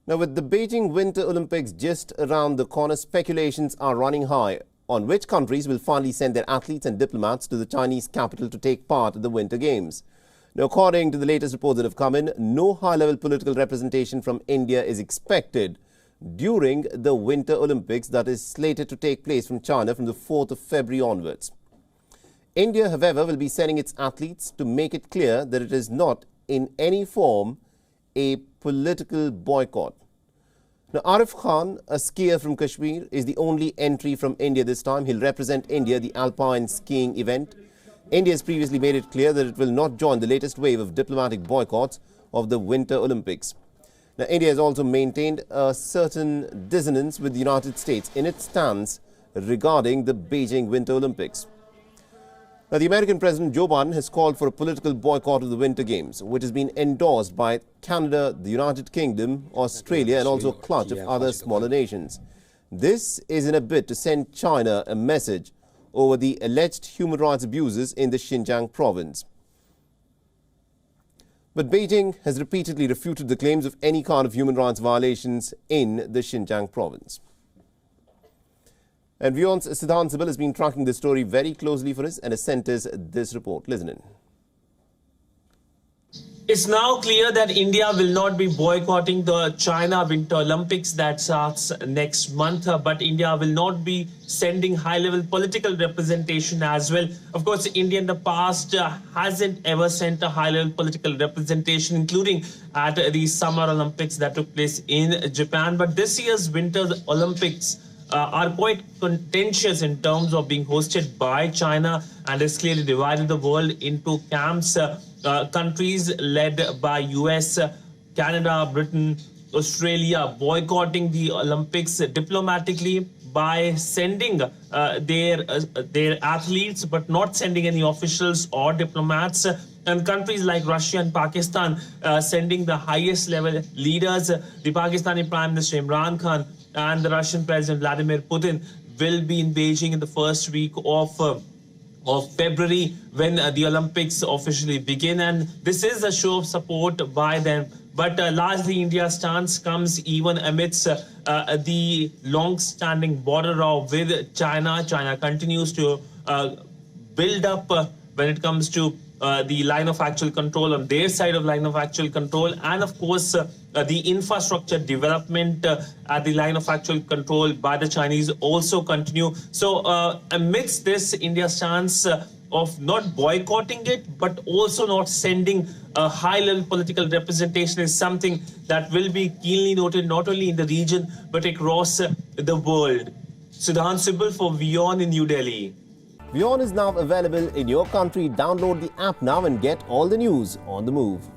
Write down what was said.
Now, with the Beijing Winter Olympics just around the corner, speculations are running high on which countries will finally send their athletes and diplomats to the Chinese capital to take part in the Winter Games. Now, according to the latest reports that have come in, no high-level political representation from India is expected during the Winter Olympics that is slated to take place from China from the 4th of February onwards. India, however, will be sending its athletes to make it clear that it is not in any form a political boycott. Now, Arif Khan, a skier from Kashmir, is the only entry from India this time. He'll represent India, the alpine skiing event. India has previously made it clear that it will not join the latest wave of diplomatic boycotts of the Winter Olympics. Now, India has also maintained a certain dissonance with the United States in its stance regarding the Beijing Winter Olympics. Now, the American President Joe Biden has called for a political boycott of the Winter Games, which has been endorsed by Canada, the United Kingdom, Australia and also a clutch of other smaller nations. This is in a bid to send China a message over the alleged human rights abuses in the Xinjiang province. But Beijing has repeatedly refuted the claims of any kind of human rights violations in the Xinjiang province. And WION's Siddhant Sibil has been tracking this story very closely for us and has sent us this report. Listen in. It's now clear that India will not be boycotting the China Winter Olympics that starts next month, but India will not be sending high-level political representation as well. Of course, India in the past hasn't ever sent a high-level political representation, including at the Summer Olympics that took place in Japan. But this year's Winter Olympics are quite contentious in terms of being hosted by China and has clearly divided the world into camps. Countries led by US, Canada, Britain, Australia boycotting the Olympics diplomatically by sending their athletes but not sending any officials or diplomats. And countries like Russia and Pakistan sending the highest level leaders. The Pakistani Prime Minister Imran Khan and the Russian President Vladimir Putin will be in Beijing in the first week of February when the Olympics officially begin. And this is a show of support by them. But largely India's stance comes even amidst the long-standing border row with China. China continues to build up when it comes to the line of actual control on their side of line of actual control, and of course the infrastructure development at the line of actual control by the Chinese also continue. So amidst this, India's stance of not boycotting it but also not sending a high-level political representation is something that will be keenly noted not only in the region but across the world. Siddhant Sibil for WION in New Delhi. WION is now available in your country. Download the app now and get all the news on the move.